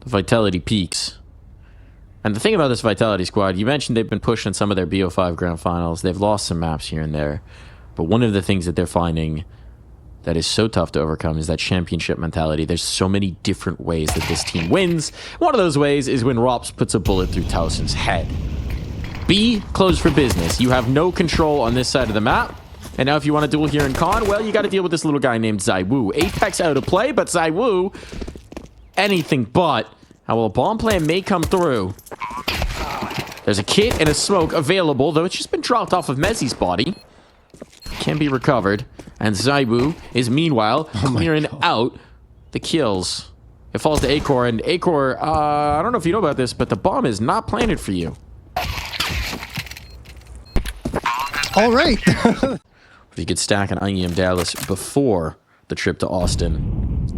Vitality peaks. And the thing about this Vitality squad, you mentioned they've been pushing some of their BO5 Grand Finals. They've lost some maps here and there. But one of the things that they're finding that is so tough to overcome is that championship mentality. There's so many different ways that this team wins. One of those ways is when Rops puts a bullet through Towson's head. B, closed for business. You have no control on this side of the map. And now if you want to duel here in Con, well, you got to deal with this little guy named Zaiwu. Apex out of play, but Zaiwu, anything but. How well, a bomb plan may come through. There's a kit and a smoke available, though it's just been dropped off of Mezzi's body. Can be recovered. And Zaiwu is meanwhile clearing out the kills. It falls to Acor, and Acor, I don't know if you know about this, but the bomb is not planted for you. All right. If you could stack an IEM Dallas before the trip to Austin,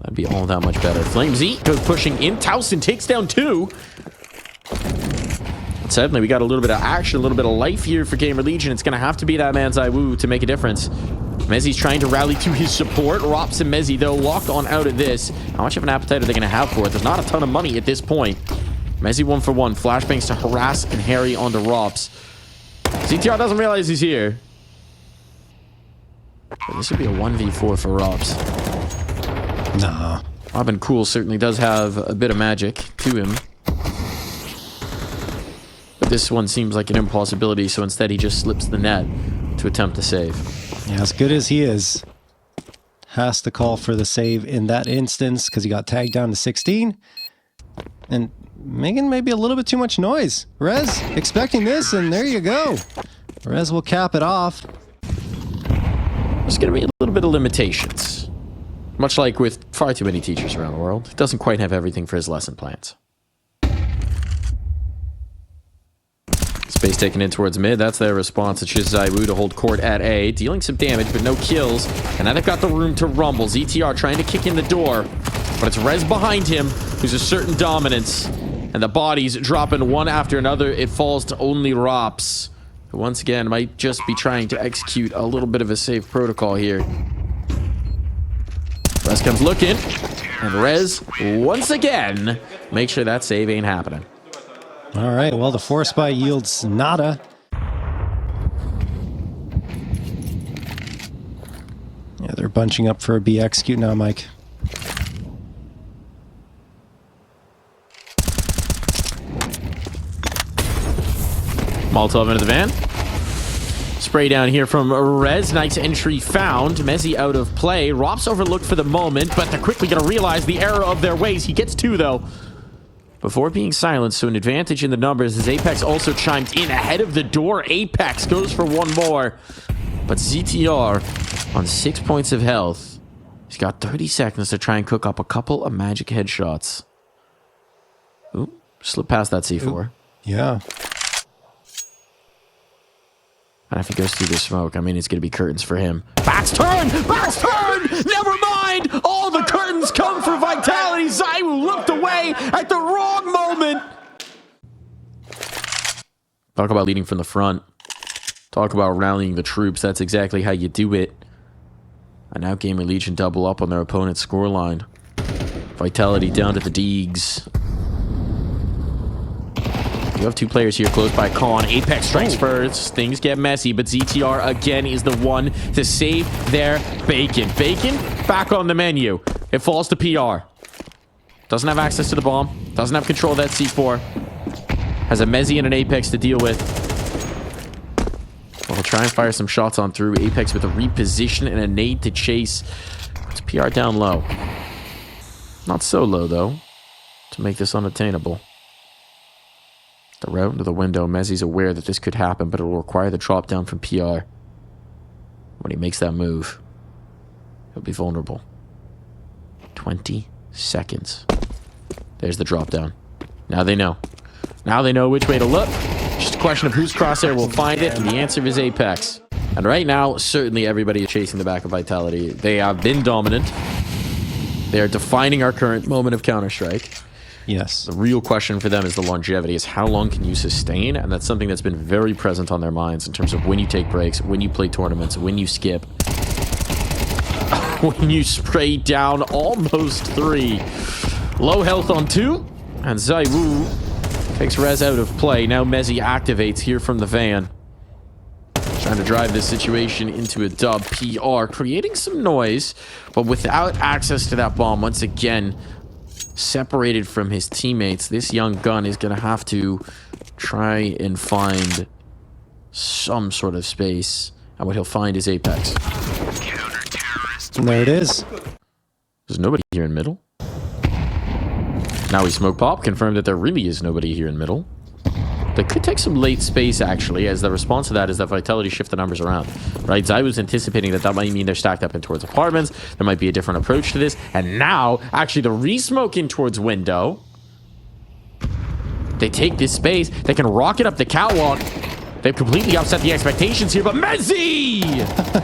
that'd be all that much better. Flame Z goes pushing in. Towson takes down 2. Suddenly, we got a little bit of action, a little bit of life here for GamerLegion. It's going to have to be that man Zaiwu to make a difference. Mezzi's trying to rally to his support. Rops and Mezzi, though, locked on out of this. How much of an appetite are they going to have for it? There's not a ton of money at this point. Mezzi 1 for 1. Flashbangs to harass and harry onto Rops. CTR doesn't realize he's here. But this would be a 1v4 for Rops. Nah. Robin Cool certainly does have a bit of magic to him. This one seems like an impossibility, so instead he just slips the net to attempt to save. Yeah, as good as he is, has to call for the save in that instance because he got tagged down to 16. And making maybe a little bit too much noise. Rez expecting this, and there you go. Rez will cap it off. There's going to be a little bit of limitations. Much like with far too many teachers around the world, he doesn't quite have everything for his lesson plans. Space taken in towards mid. That's their response. It's just Zaiwu to hold court at A, dealing some damage, but no kills. And now they've got the room to rumble. ZTR trying to kick in the door, but it's Rez behind him, who's a certain dominance. And the bodies dropping one after another. It falls to only Rops, who once again might just be trying to execute a little bit of a safe protocol here. Rez comes looking, and Rez, once again, make sure that save ain't happening. All right, well, the force buy yields nada. Yeah, they're bunching up for a B execute now, Mike. Molotov into the van. Spray down here from Rez. Nice entry found. Mezzi out of play. Rops overlooked for the moment, but they're quickly going to realize the error of their ways. He gets 2, though, before being silenced, so an advantage in the numbers as Apex also chimed in ahead of the door. Apex goes for 1 more, but ZTR on 6 points of health. He's got 30 seconds to try and cook up a couple of magic headshots. Ooh, slip past that C4. Ooh, yeah. And if he goes through the smoke, I mean, it's going to be curtains for him. Bats turn! Bats turn! Never mind! All the curtains come for Vitality. Zaiwu looked away at the wrong moment. Talk about leading from the front. Talk about rallying the troops. That's exactly how you do it. And now GamerLegion double up on their opponent's scoreline. Vitality down to the Deegs. You have 2 players here close by Con. Apex strikes first. Things get messy, but ZTR again is the one to save their bacon. Bacon back on the menu. It falls to PR. Doesn't have access to the bomb. Doesn't have control of that C4. Has a Mezzi and an Apex to deal with. Well, he'll try and fire some shots on through. Apex with a reposition and a nade to chase. It's PR down low. Not so low, though, to make this unattainable. The route into the window. Mezzi's aware that this could happen, but it will require the drop down from PR. When he makes that move, he'll be vulnerable. 20 seconds. There's the drop down. Now they know. Now they know which way to look. Just a question of whose crosshair will find it, and the answer is Apex. And right now, certainly everybody is chasing the back of Vitality. They have been dominant. They are defining our current moment of Counter-Strike. Yes. The real question for them is the longevity, is how long can you sustain? And that's something that's been very present on their minds in terms of when you take breaks, when you play tournaments, when you skip, when you spray down almost 3. Low health on 2. And Zaiwu takes Rez out of play. Now Mezzi activates here from the van. Trying to drive this situation into a dub. PR creating some noise, but without access to that bomb. Once again, separated from his teammates. This young gun is going to have to try and find some sort of space. And what he'll find is Apex. And there it is. There's nobody here in middle. Now we smoke pop, confirmed that there really is nobody here in middle. They could take some late space, actually, as the response to that is that Vitality shift the numbers around. Right? Zai was anticipating that might mean they're stacked up in towards apartments. There might be a different approach to this. And now, actually, the re-smoke in towards window. They take this space. They can rocket up the catwalk. They've completely upset the expectations here, but Mezzi!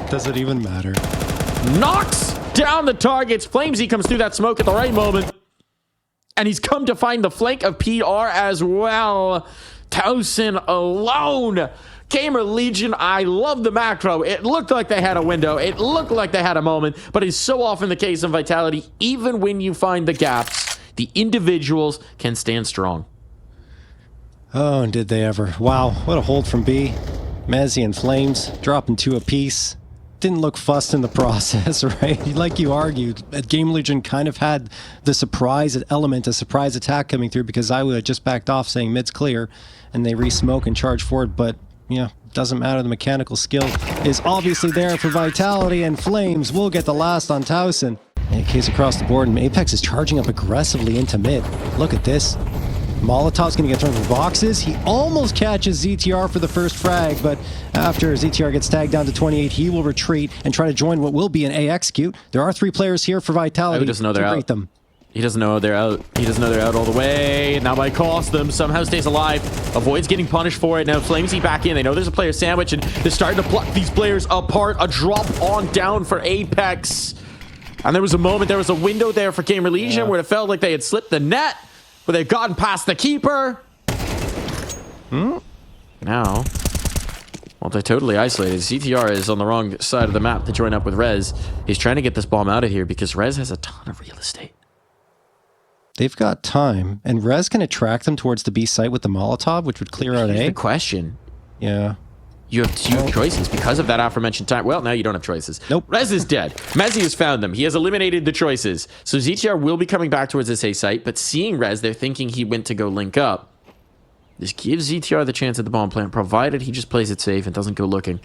Does it even matter? Knocks down the targets. Flamesy comes through that smoke at the right moment. And he's come to find the flank of PR as well. Towson alone. GamerLegion, I love the macro. It looked like they had a window. It looked like they had a moment. But it's so often the case in Vitality, even when you find the gaps, the individuals can stand strong. Oh, and did they ever. Wow, what a hold from B. Mezzi and Flames dropping 2 apiece. Didn't look fussed in the process, right? Like you argued, GamerLegion kind of had the surprise element, a surprise attack coming through because I would just backed off saying mid's clear, and they re-smoke and charge forward, but, yeah, doesn't matter. The mechanical skill is obviously there for Vitality, and Flames will get the last on Towson. AKs across the board, and Apex is charging up aggressively into mid. Look at this. Molotov's going to get thrown from boxes. He almost catches ZTR for the first frag, but after ZTR gets tagged down to 28, he will retreat and try to join what will be an A execute. There are 3 players here for Vitality. He doesn't know they're out. Them. He doesn't know they're out. He doesn't know they're out all the way. Now by cost them, somehow stays alive. Avoids getting punished for it. Now Flamesy back in. They know there's a player sandwich, and they're starting to pluck these players apart. A drop on down for Apex. And there was a moment, there was a window there for GamerLegion where it felt like they had slipped the net. But they've gotten past the keeper. Now, well, they're totally isolated. ZTR is on the wrong side of the map to join up with Rez. He's trying to get this bomb out of here because Rez has a ton of real estate. They've got time, and Rez can attract them towards the B site with the Molotov, which would clear out A. The question. Yeah. You have 2 choices because of that aforementioned time. Well, now you don't have choices. Nope. Rez is dead. Mezzi has found them. He has eliminated the choices. So ZTR will be coming back towards this A site, but seeing Rez, they're thinking he went to go link up. This gives ZTR the chance at the bomb plant, provided he just plays it safe and doesn't go looking.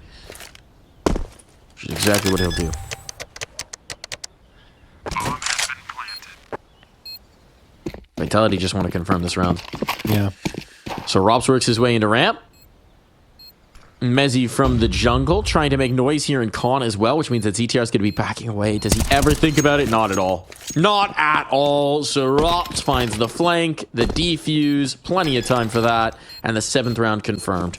Which is exactly what he'll do. Vitality just want to confirm this round. Yeah. So Robs works his way into ramp. Mezzi from the jungle trying to make noise here in con as well, which means that ZTR is going to be backing away. Does he ever think about it? Not at all. Not at all. So Rops finds the flank, the defuse, plenty of time for that, and the 7th round confirmed.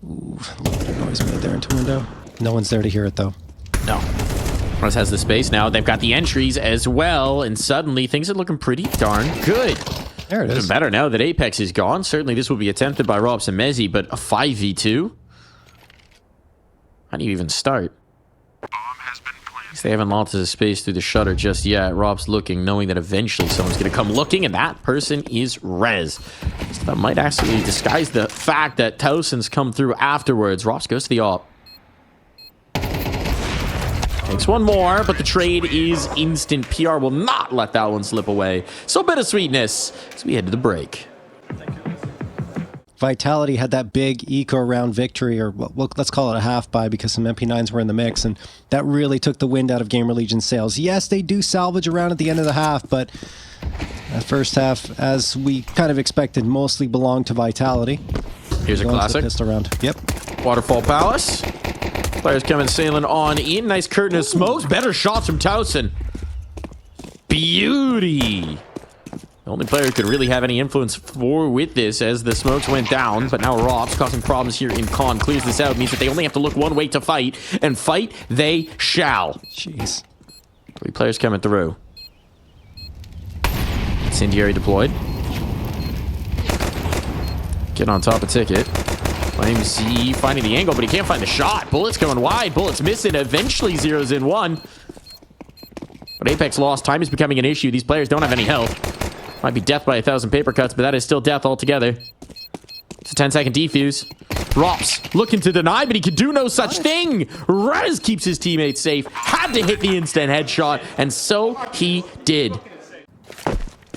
Ooh, a little bit of noise made there into window. No one's there to hear it, though. No. Rez has the space now. They've got the entries as well, and suddenly things are looking pretty darn good. There it is. Even better now that Apex is gone. Certainly this will be attempted by Robs and Mezzi, but a 5v2? How do you even start? They haven't lost his space through the shutter just yet. Rob's looking, knowing that eventually someone's going to come looking, and that person is Rez. So that might actually disguise the fact that Towson's come through afterwards. Robs goes to the op. Takes one more, but the trade is instant. PR will not let that one slip away. So bittersweetness as we head to the break. Vitality had that big eco round victory, or well, let's call it a half buy because some MP9s were in the mix, and that really took the wind out of GamerLegion sails. Yes, they do salvage around at the end of the half, but that first half, as we kind of expected, mostly belonged to Vitality. Here's a classic. Pistol round. Yep. Waterfall Palace. Players coming sailing on in. Nice curtain of smokes. Better shots from Towson. Beauty. The only player who could really have any influence with this as the smokes went down. But now Rob's causing problems here in con. Clears this out. Means that they only have to look one way to fight. And fight they shall. Jeez. 3 players coming through. Incendiary deployed. Get on top of ticket. Flame Z finding the angle, but he can't find the shot. Bullets going wide. Bullets missing. Eventually zeroes in one. But Apex lost. Time is becoming an issue. These players don't have any health. Might be death by 1,000 paper cuts, but that is still death altogether. It's a 10-second defuse. Drops. Looking to deny, but he can do no such thing. Rez keeps his teammates safe. Had to hit the instant headshot, and so he did.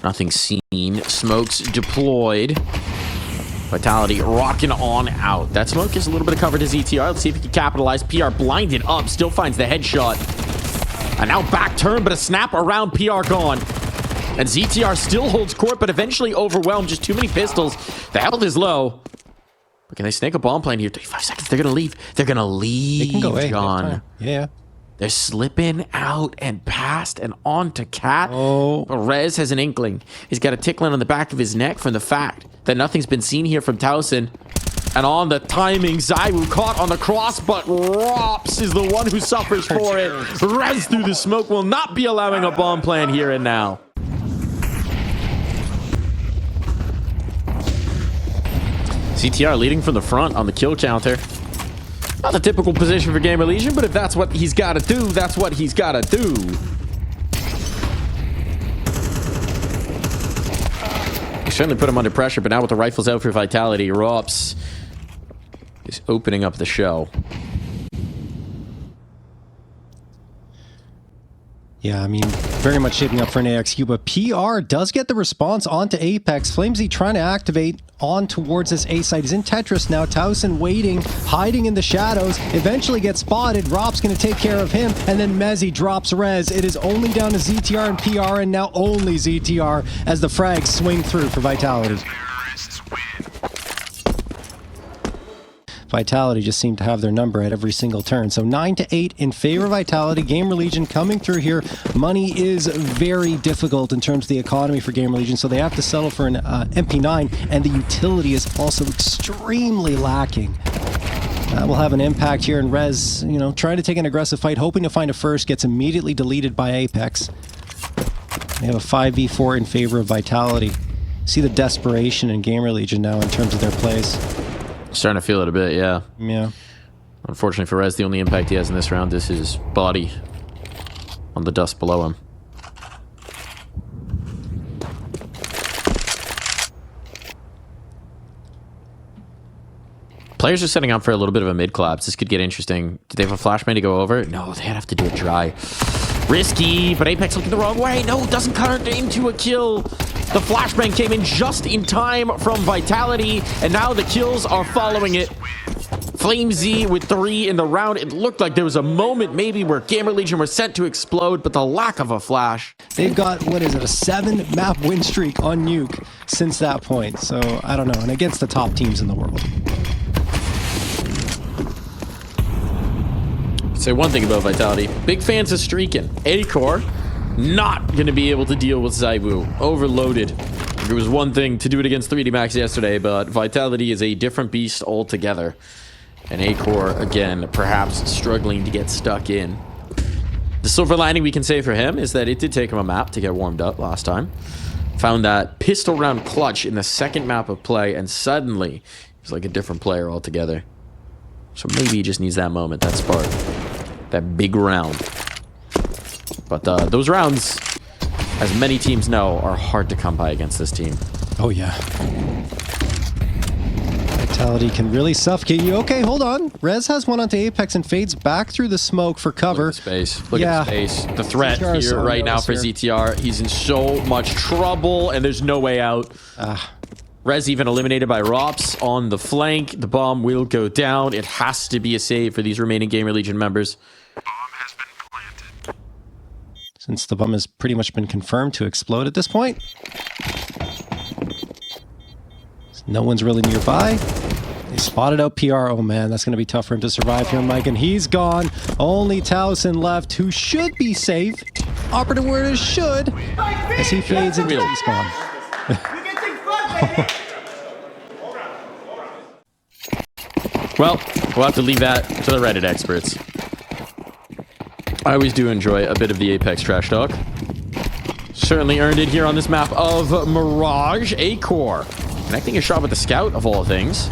Nothing seen. Smokes deployed. Vitality rocking on out. That smoke gives a little bit of cover to ZTR. Let's see if he can capitalize. PR blinded up. Still finds the headshot. And now back turn, but a snap around. PR gone. And ZTR still holds court, but eventually overwhelmed. Just too many pistols. The health is low. But can they snake a bomb plane here? 35 seconds. They're going to leave. They're going to leave, They can go, John. Yeah. They're slipping out and past and on to Cat. Oh. But Rez has an inkling. He's got a tickling on the back of his neck from the fact that nothing's been seen here from Towson. And on the timing, Zaiwu caught on the cross, but Rops is the one who suffers for it. Rez through the smoke will not be allowing a bomb plan here and now. CTR leading from the front on the kill counter. Not the typical position for GamerLegion, but if that's what he's got to do, that's what he's got to do. He certainly put him under pressure, but now with the rifles out for Vitality, Rops is opening up the show. Yeah, I mean, very much shaping up for an AXQ, but PR does get the response onto Apex. Flamesy trying to activate on towards this A site. He's in Tetris now. Towson waiting, hiding in the shadows. Eventually gets spotted. Rob's going to take care of him, and then Mezzy drops Rez. It is only down to ZTR and PR, and now only ZTR as the frags swing through for Vitality. Vitality just seemed to have their number at every single turn. So 9-8 in favor of Vitality. GamerLegion coming through here. Money is very difficult in terms of the economy for GamerLegion, so they have to settle for an MP9, and the utility is also extremely lacking. That will have an impact here, and Rez, you know, trying to take an aggressive fight, hoping to find a first, gets immediately deleted by Apex. They have a 5v4 in favor of Vitality. See the desperation in GamerLegion now in terms of their plays. Starting to feel it a bit, yeah. Yeah. Unfortunately for Rez, the only impact he has in this round is his body on the dust below him. Players are setting up for a little bit of a mid-collapse. This could get interesting. Do they have a flashbang to go over? No, they have to do it dry. Risky, but Apex looking the wrong way. No, doesn't cut into a kill. The flashbang came in just in time from Vitality, and now the kills are following it. Flamesy with 3 in the round. It looked like there was a moment maybe where GamerLegion were set to explode, but the lack of a flash. They've got, what is it, a 7-map win streak on Nuke since that point. So, I don't know, and against the top teams in the world. Say one thing about Vitality. Big fans of streaking. A-Core, not going to be able to deal with Zaiwu. Overloaded. There was one thing to do it against 3D Max yesterday, but Vitality is a different beast altogether. And A-Core, again, perhaps struggling to get stuck in. The silver lining we can say for him is that it did take him a map to get warmed up last time. Found that pistol round clutch in the second map of play, and suddenly he's like a different player altogether. So maybe he just needs that moment, that spark. That big round. But those rounds, as many teams know, are hard to come by against this team. Oh, yeah. Vitality can really suffocate you. Okay, hold on. Rez has one onto Apex and fades back through the smoke for cover. Look at the space. Look at the space. The threat ZTR here right now for ZTR. He's in so much trouble, and there's no way out. Rez even eliminated by Rops on the flank. The bomb will go down. It has to be a save for these remaining GamerLegion members. Since the bomb has pretty much been confirmed to explode at this point. No one's really nearby. They spotted out PR. Oh man, that's going to be tough for him to survive here, Mike. And he's gone. Only Towson left, who should be safe. Operative word is should, as he fades into respawn. Well, we'll have to leave that to the Reddit experts. I always do enjoy a bit of the Apex trash talk. Certainly earned it here on this map of Mirage. A-Core connecting a shot with the scout, of all things.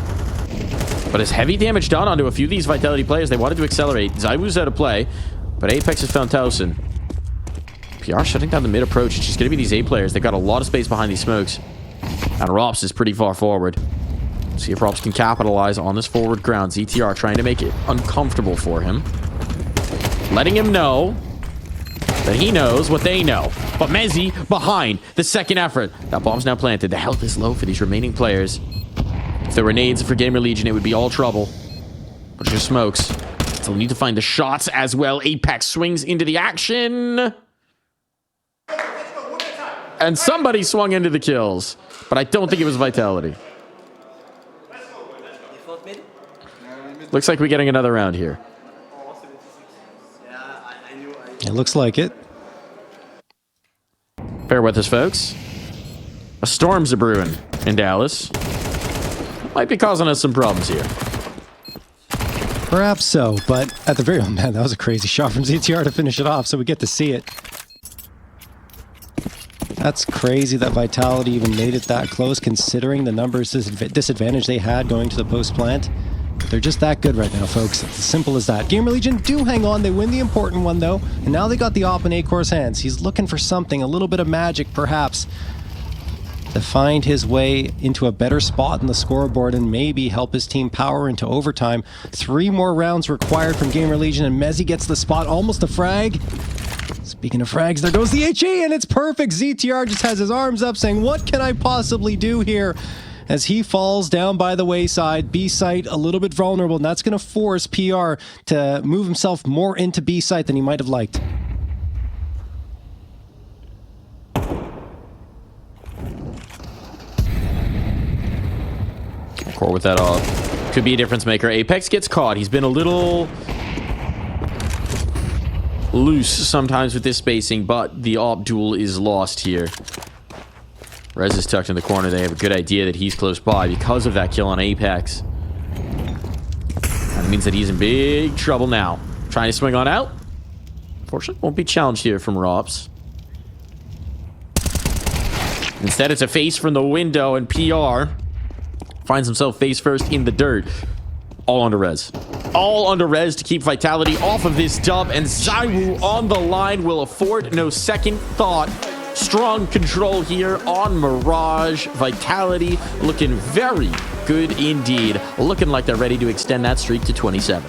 But as heavy damage done onto a few of these Vitality players, they wanted to accelerate. Zywoo's out of play, but Apex has found Towson. PR shutting down the mid approach. It's just going to be these A players. They've got a lot of space behind these smokes. And Rops is pretty far forward. See if Rops can capitalize on this forward ground. ZTR trying to make it uncomfortable for him. Letting him know that he knows what they know. But Mezzi behind the second effort. That bomb's now planted. The health is low for these remaining players. If there were nades for GamerLegion, it would be all trouble. But just smokes. Still need to find the shots as well. Apex swings into the action. And somebody swung into the kills. But I don't think it was Vitality. Looks like we're getting another round here. It looks like it. Bear with us, folks. A storm's a-brewing in Dallas. Might be causing us some problems here. Perhaps so, but at the very... Oh, man, that was a crazy shot from ZTR to finish it off, so we get to see it. That's crazy that Vitality even made it that close, considering the numbers disadvantage they had going to the post plant. They're just that good right now, folks. It's as simple as that. GamerLegion do hang on. They win the important one, though. And now they got the op in Acor's hands. He's looking for something, a little bit of magic, perhaps, to find his way into a better spot in the scoreboard and maybe help his team power into overtime. 3 more rounds required from GamerLegion, and Mezzi gets the spot. Almost a frag. Speaking of frags, there goes the HE, and it's perfect. ZTR just has his arms up saying, what can I possibly do here? As he falls down by the wayside. B site a little bit vulnerable, and that's going to force PR to move himself more into B site than he might have liked. Core with that off. Could be a difference maker. Apex gets caught. He's been a little loose sometimes with this spacing, but the op duel is lost here. Rez is tucked in the corner. They have a good idea that he's close by because of that kill on Apex. That means that he's in big trouble now. Trying to swing on out. Unfortunately, won't be challenged here from Rops. Instead, it's a face from the window, and PR finds himself face first in the dirt. All under Rez. All under Rez to keep Vitality off of this dub, and Zywoo on the line will afford no second thought. Strong control here on Mirage. Vitality looking very good indeed. Looking like they're ready to extend that streak to 27.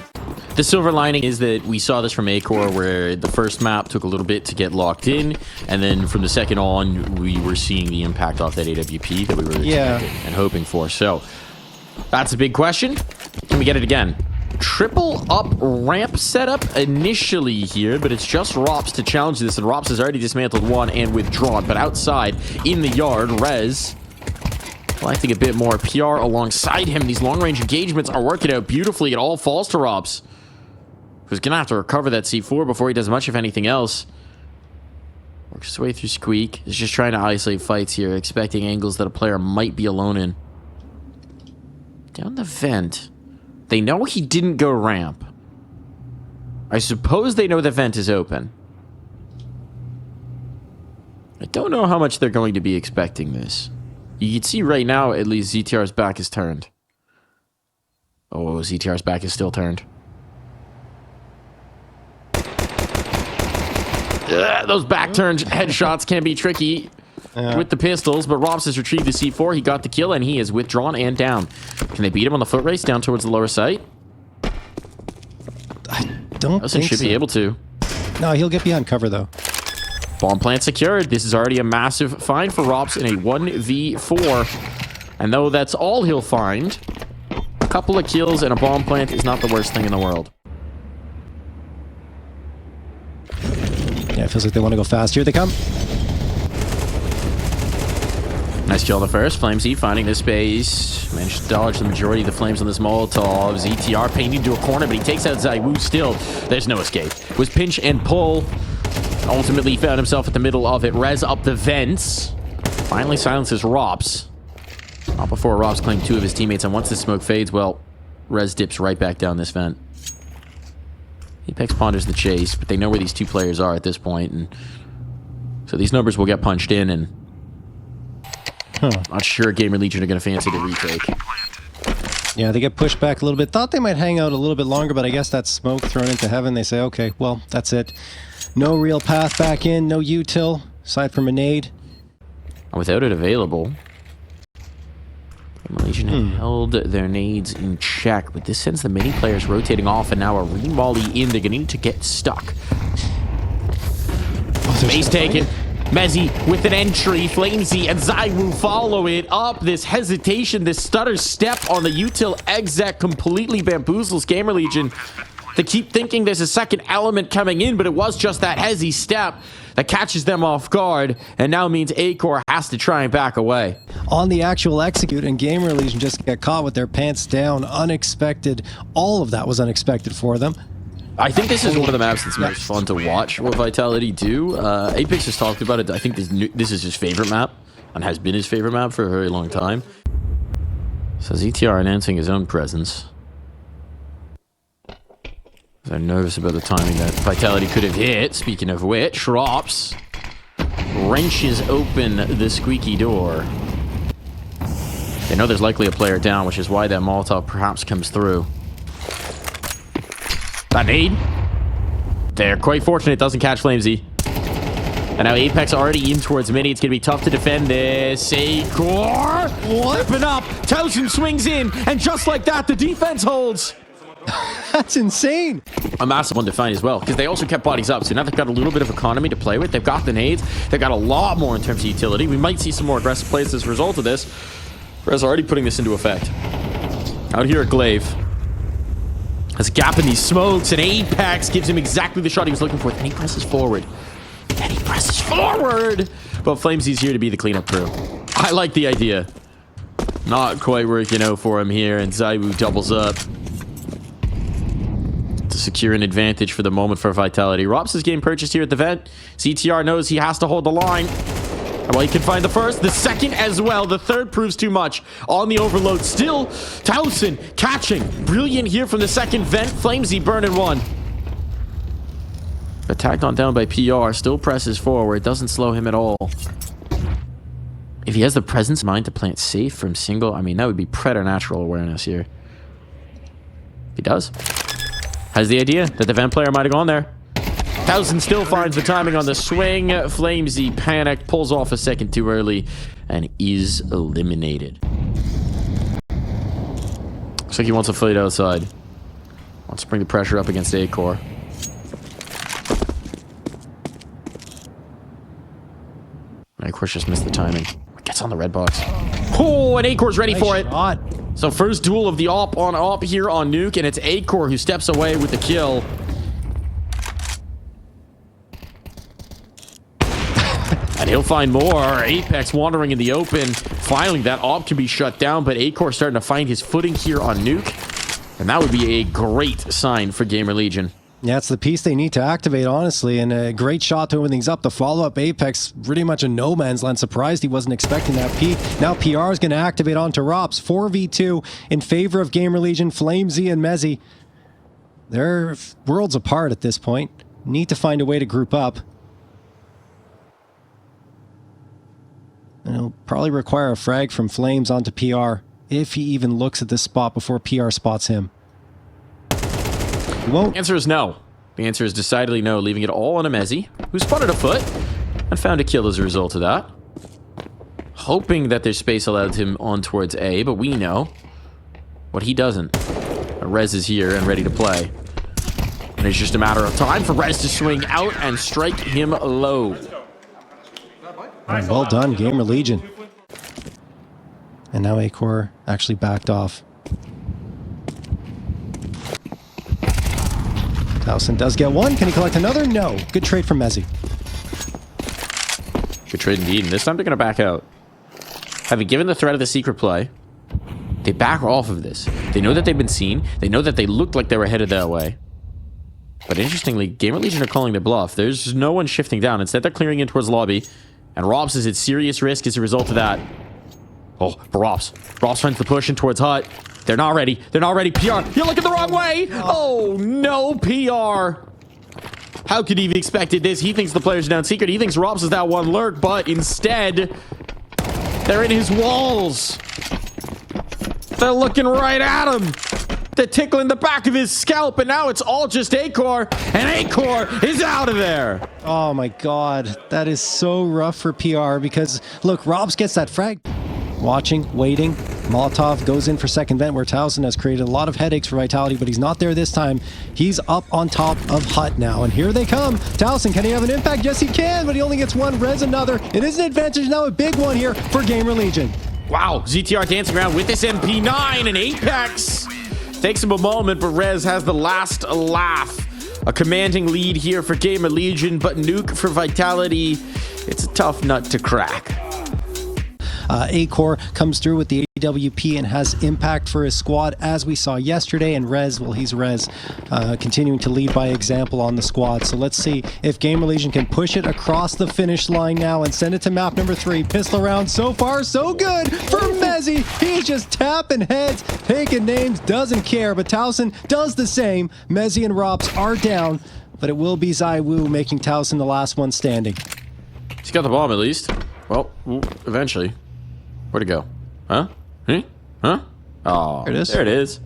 The silver lining is that we saw this from Acor, where the first map took a little bit to get locked in, and then from the second on, we were seeing the impact off that AWP that we were expecting and hoping for. So that's a big question. Can we get it again? Triple up ramp setup initially here, but it's just Rops to challenge this, and Rops has already dismantled one and withdrawn. But outside in the yard, Rez collecting a bit more. PR alongside him. These long-range engagements are working out beautifully. It all falls to Rops, who's gonna have to recover that C4 before he does much of anything else. Works his way through Squeak. Is just trying to isolate fights here, expecting angles that a player might be alone in. Down the vent. They know he didn't go ramp. I suppose they know the vent is open. I don't know how much they're going to be expecting this. You can see right now, at least, ZTR's back is turned. Oh, ZTR's back is still turned. Those back-turned headshots can be tricky with the pistols, but Rops has retrieved the C4. He got the kill, and he is withdrawn and down. Can they beat him on the foot race down towards the lower site? I don't think should so. be able to. No, he'll get behind cover, though. Bomb plant secured. This is already a massive find for Rops in a 1v4. And though that's all he'll find, a couple of kills and a bomb plant is not the worst thing in the world. Yeah, it feels like they want to go fast. Here they come. Nice kill on the first. Flamesy finding the space. Managed to dodge the majority of the flames on this Molotov. ZTR painted into a corner, but he takes out Zywoo still. There's no escape. It was pinch and pull. Ultimately found himself at the middle of it. Rez up the vents. Finally silences Rops. Not before Rops claimed 2 of his teammates, and once the smoke fades, well, Rez dips right back down this vent. Apex ponders the chase, but they know where these 2 players are at this point, and so these numbers will get punched in, and not sure GamerLegion are going to fancy the retake. Yeah, they get pushed back a little bit. Thought they might hang out a little bit longer, but I guess that smoke thrown into heaven. They say, okay, well, that's it. No real path back in, no util, aside from a nade. Without it available, GamerLegion held their nades in check, but this sends the mini players rotating off, and now a re-molly in. They're going to need to get stuck. Base taken. Mezzy with an entry. Flamesy and Zywoo follow it up. This hesitation, this stutter step on the util exec completely bamboozles GamerLegion. They keep thinking there's a second element coming in, but it was just that hezzy step that catches them off guard, and now means A-Core has to try and back away. On the actual execute, and GamerLegion just get caught with their pants down. Unexpected. All of that was unexpected for them. I think this is one of the maps that's most fun to watch what Vitality do. Apex has talked about it. I think this is his favorite map, and has been his favorite map for a very long time. So ZTR announcing his own presence. They're nervous about the timing that Vitality could have hit. Speaking of which, Rops wrenches open the squeaky door. They know there's likely a player down, which is why that Molotov perhaps comes through. That nade. They're quite fortunate it doesn't catch Flamesy. And now Apex already in towards Mini. It's going to be tough to defend this. A-Core. Flipping up. Towson swings in. And just like that, the defense holds. That's insane. A massive one to find as well, because they also kept bodies up. So now they've got a little bit of economy to play with. They've got the nades. They've got a lot more in terms of utility. We might see some more aggressive plays as a result of this. Rez already putting this into effect. Out here at Glaive. There's a gap in these smokes, and Apex gives him exactly the shot he was looking for. And he presses forward. And he presses forward! But Flamesy's here to be the cleanup crew. I like the idea. Not quite working out for him here, and Zywoo doubles up to secure an advantage for the moment for Vitality. Rops is getting purchased here at the vent. CTR knows he has to hold the line. Well, he can find the first, the second as well. The third proves too much on the overload. Still, Towson catching. Brilliant here from the second vent. Flamesy burning one. Attacked on down by PR. Still presses forward. Doesn't slow him at all. If he has the presence of mind to plant safe from single, I mean, that would be preternatural awareness here. He does. Has the idea that the vent player might have gone there. Towson still finds the timing on the swing. Flamesy panicked, pulls off a second too early, and is eliminated. Looks like he wants to fight outside. Wants to bring the pressure up against A-Core. A-Core's just missed the timing. Gets on the red box. Oh, and A-Core's ready for it. So first duel of the op on op here on Nuke, and it's A-Core who steps away with the kill. And he'll find more. Apex wandering in the open. Finally, that op can be shut down, but A-Core starting to find his footing here on Nuke. And that would be a great sign for GamerLegion. Yeah, it's the piece they need to activate, honestly, and a great shot to open things up. The follow-up Apex, pretty much a no man's land. Surprised he wasn't expecting that peak. Now PR is going to activate onto Rops. 4v2 in favor of GamerLegion, Flamesy and Mezzy. They're worlds apart at this point. Need to find a way to group up. And it'll probably require a frag from Flames onto PR, if he even looks at this spot before PR spots him. He won't. The answer is no. The answer is decidedly no, leaving it all on a Mezzy, who spotted a foot and found a kill as a result of that. Hoping that there's space allowed him on towards A, but we know what he doesn't. Rez is here and ready to play. And it's just a matter of time for Rez to swing out and strike him low. Well done, GamerLegion. And now A-Core actually backed off. Towson does get one. Can he collect another? No. Good trade from Mezzy. Good trade indeed. And this time they're going to back out. Having given the threat of the secret play, they back off of this. They know that they've been seen. They know that they looked like they were headed that way. But interestingly, GamerLegion are calling their bluff. There's no one shifting down. Instead, they're clearing in towards lobby. And Rops is at serious risk as a result of that. Oh, Rops. Rops finds the push in towards Hut. They're not ready. They're not ready. PR, you're looking the wrong way. Oh, no, PR. How could he have expected this? He thinks the player's down secret. He thinks Rops is that one lurk, but instead, they're in his walls. They're looking right at him. They're tickling the back of his scalp, and now it's all just Acor, and Acor is out of there. Oh my god, that is so rough for PR because, look, Robs gets that frag. Watching, waiting. Molotov goes in for second vent where Towson has created a lot of headaches for Vitality, but he's not there this time. He's up on top of Hut now, and here they come. Towson, can he have an impact? Yes, he can, but he only gets one. Res another. It is an advantage now, a big one here for GamerLegion. Wow, ZTR dancing around with this MP9 and Apex. Takes him a moment, but Rez has the last laugh. A commanding lead here for GamerLegion, but Nuke for Vitality. It's a tough nut to crack. Acor comes through with the AWP and has impact for his squad as we saw yesterday, and Rez, well, he's Rez, continuing to lead by example on the squad. So let's see if GamerLegion can push it across the finish line now and send it to map number 3. Pistol round, so far so good for Mezzy. He's just tapping heads, taking names, doesn't care, but Towson does the same. Mezzy and Rops are down, but it will be Zaiwu making Towson the last one standing. He's got the bomb at least. Well, eventually. Where'd it go? Huh? Huh? Oh, there it is. There it is.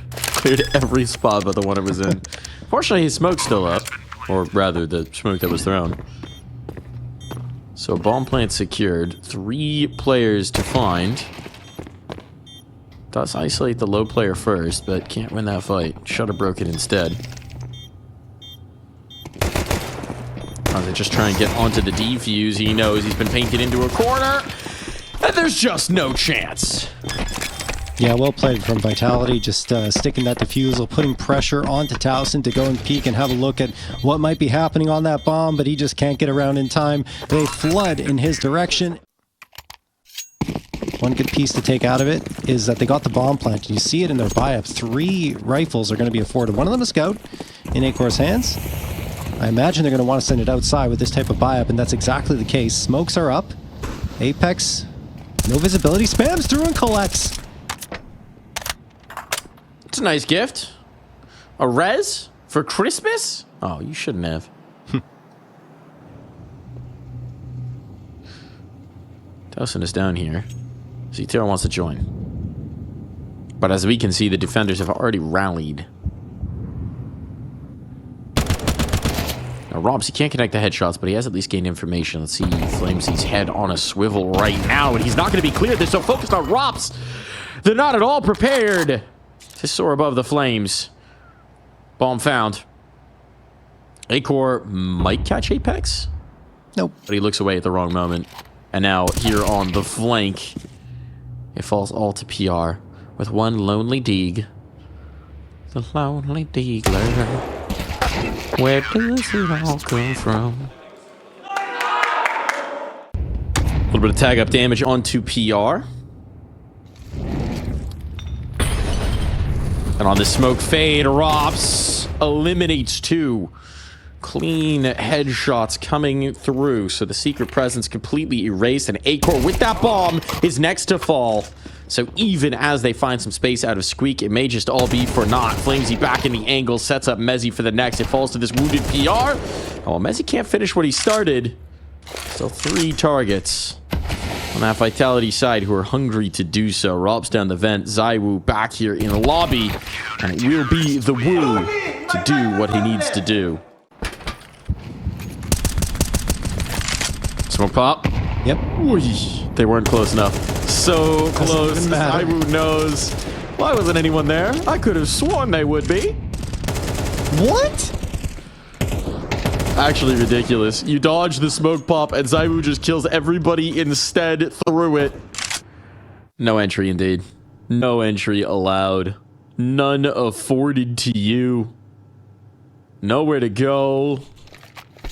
Cleared every spot but the one it was in. Fortunately, his smoke's still up. Or rather, the smoke that was thrown. So, bomb plant secured. 3 players to find. Does isolate the low player first, but can't win that fight. Shutter broke it instead. They just try and get onto the defuse. He knows he's been painted into a corner, and there's just no chance. Yeah, well played from Vitality, just sticking that defusal, putting pressure onto Towson to go and peek and have a look at what might be happening on that bomb, but he just can't get around in time. They flood in his direction. One good piece to take out of it is that they got the bomb plant. You see it in their buy-up. 3 rifles are going to be afforded. One of them is Scout in Acor's hands. I imagine they're going to want to send it outside with this type of buy-up, and that's exactly the case. Smokes are up. Apex, no visibility, spams through and collects. It's a nice gift. A res for Christmas? Oh, you shouldn't have. Towson is down here. ZTR wants to join. But as we can see, the defenders have already rallied. Now, Robs, he can't connect the headshots, but he has at least gained information. Let's see, Flamesy's head on a swivel right now, and he's not going to be cleared. They're so focused on Robs. They're not at all prepared to soar above the flames. Bomb found. Acor might catch Apex? Nope. But he looks away at the wrong moment. And now, here on the flank, it falls all to PR with one lonely Deeg. The lonely Deegler. Where does it all come from? A little bit of tag up damage onto PR. And on the smoke fade, Rops eliminates 2. Clean headshots coming through. So the secret presence completely erased. And Acor with that bomb is next to fall. So even as they find some space out of Squeak, it may just all be for naught. Flamesy back in the angle, sets up Mezzy for the next. It falls to this wounded PR. Oh, well, Mezzy can't finish what he started. Still 3 targets on that Vitality side who are hungry to do so. Robs down the vent. Zaiwu back here in the lobby. And it will be the Woo to do what he needs to do. Smoke pop. Yep. Oy, they weren't close enough. So close. Zaiwu knows. Why wasn't anyone there? I could have sworn they would be. What? Actually ridiculous. You dodge the smoke pop and Zaiwu just kills everybody instead through it. No entry indeed. No entry allowed. None afforded to you. Nowhere to go.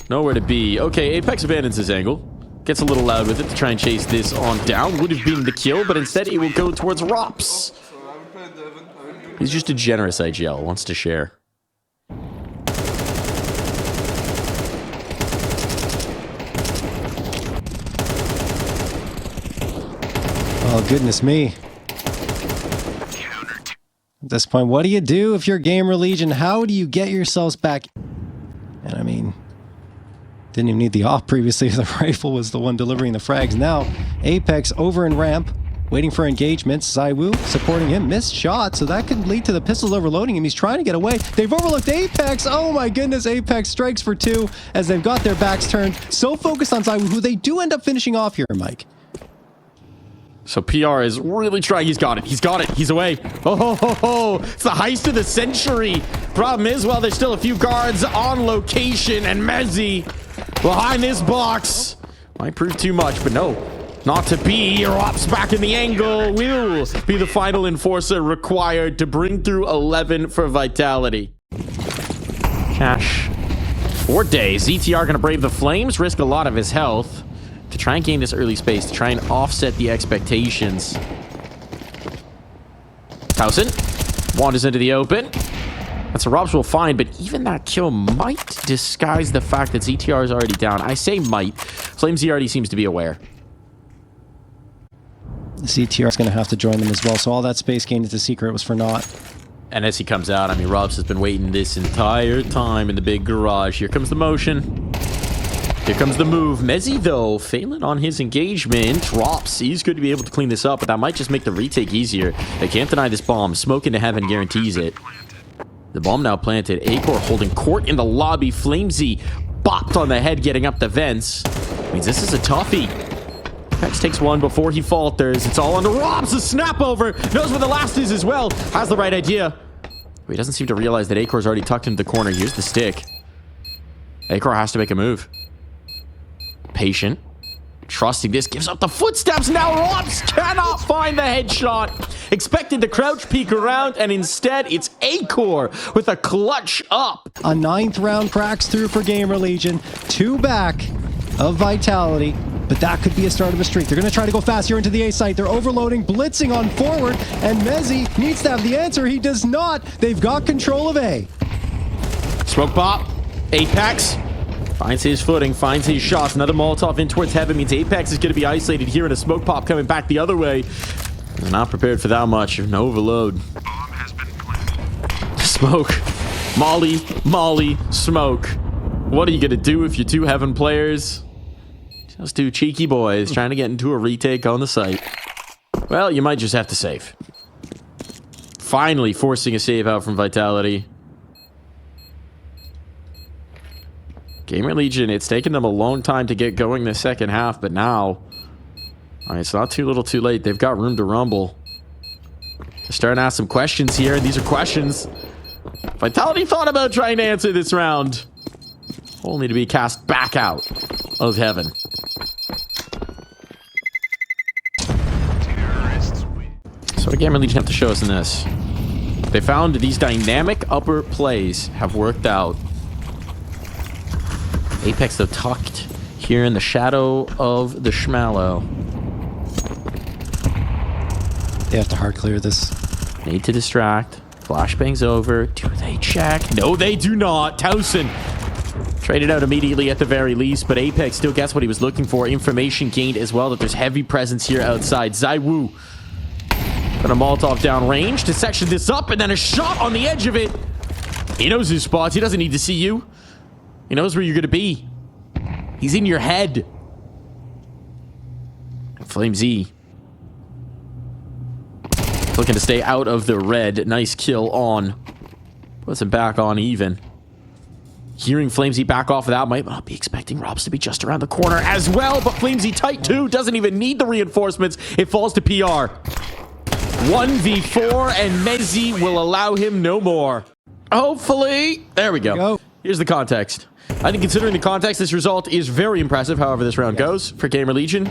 Nowhere to be. Okay, Apex abandons his angle. Gets a little loud with it to try and chase this on down. Would have been the kill, but instead it will go towards Rops. He's just a generous IGL. Wants to share. Oh, goodness me. At this point, what do you do if you're GamerLegion? How do you get yourselves back? And I mean, didn't even need the op previously. The rifle was the one delivering the frags. Now, Apex over in ramp. waiting for engagement. Zaiwu supporting him. Missed shot, so that could lead to the pistols overloading him. He's trying to get away. They've overlooked Apex. Oh my goodness, Apex strikes for 2 as they've got their backs turned. So focused on Zaiwu, who they do end up finishing off here, Mike. So PR is really trying. He's got it. He's got it. He's away. Oh, ho, ho, ho. It's the heist of the century. Problem is, well, there's still a few guards on location, and Mezzi behind this box might prove too much, but no, not to be. Rops back in the angle will be the final enforcer required to bring through 11 for Vitality. Cash. 4 days. ZTR gonna brave the flames, risk a lot of his health to try and gain this early space, to try and offset the expectations. Towson wanders into the open. That's a Robs will find, but even that kill might disguise the fact that ZTR is already down. I say might. Flamesy already seems to be aware. ZTR is going to have to join them as well, so all that space gained into secret was for naught. And as he comes out, I mean, Robs has been waiting this entire time in the big garage. Here comes the motion. Here comes the move. Mezzi, though, failing on his engagement. Rops, he's good to be able to clean this up, but that might just make the retake easier. They can't deny this bomb. Smoke into heaven guarantees it. The bomb now planted. Acor holding court in the lobby. Flamesy bopped on the head, getting up the vents. Means this is a toughie. Pex takes one before he falters. It's all under Robs. A snap over. Knows where the last is as well. Has the right idea. But he doesn't seem to realize that Acor's already tucked into the corner. Here's the stick. Acor has to make a move. Patient. Trusting this. Gives up the footsteps. Now Robs cannot find the headshot. Expected to crouch peek around, and instead it's Acor with a clutch up. A 9th round cracks through for GamerLegion. 2 back of Vitality. But that could be a start of a streak. They're going to try to go fast here into the A site. They're overloading, blitzing on forward, and Mezzi needs to have the answer. He does not. They've got control of A. Smoke pop. Apex finds his footing, finds his shots. Another Molotov in towards heaven means Apex is going to be isolated here, and a smoke pop coming back the other way. They're not prepared for that much. An overload. Smoke. Molly, smoke. What are you going to do if you're 2 heaven players? Just 2 cheeky boys trying to get into a retake on the site. Well, you might just have to save. Finally forcing a save out from Vitality. GamerLegion, it's taken them a long time to get going the second half, but now, it's not too little too late. They've got room to rumble. They're starting to ask some questions here, and these are questions Vitality thought about trying to answer this round, only to be cast back out of heaven. So what do GamerLegion have to show us in this? They found these dynamic upper plays have worked out. Apex, though, tucked here in the shadow of the Schmallow. They have to hard clear this. Need to distract. Flashbang's over. Do they check? No, they do not. Towson traded out immediately at the very least, but Apex still gets what he was looking for. Information gained as well that there's heavy presence here outside. Zaiwu got a Molotov down range to section this up, and then a shot on the edge of it. He knows his spots. He doesn't need to see you. He knows where you're going to be. He's in your head. Flamesy looking to stay out of the red. Nice kill on. Puts him back on even. Hearing Flamesy back off of that, might not be expecting Robs to be just around the corner as well, but Flamesy tight too. Doesn't even need the reinforcements. It falls to PR. 1v4, and Mezzi will allow him no more. Hopefully. There we go. Here's the context. I think considering the context, this result is very impressive, however this round goes for GamerLegion.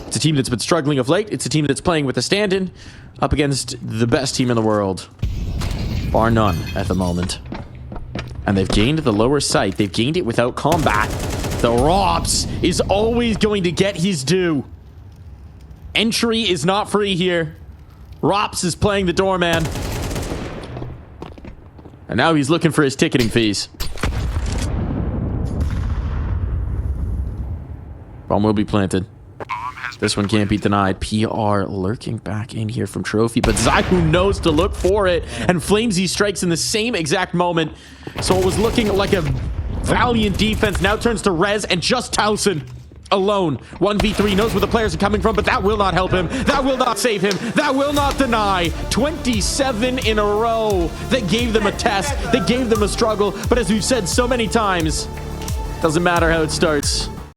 It's a team that's been struggling of late. It's a team that's playing with a stand-in up against the best team in the world. Bar none at the moment. And they've gained the lower site. They've gained it without combat. The Robs is always going to get his due. Entry is not free here. Robs is playing the doorman. And now he's looking for his ticketing fees. Bomb will be planted. This one can't be denied. PR lurking back in here from Trophy, but Zaiwu knows to look for it, and Flamesy strikes in the same exact moment. So it was looking like a valiant defense. Now turns to Rez and just Towson. alone. 1v3, knows where the players are coming from, but that will not help him. That will not save him. That will not deny. 27 in a row. That gave them a test. That gave them a struggle. But as we've said so many times, doesn't matter how it starts.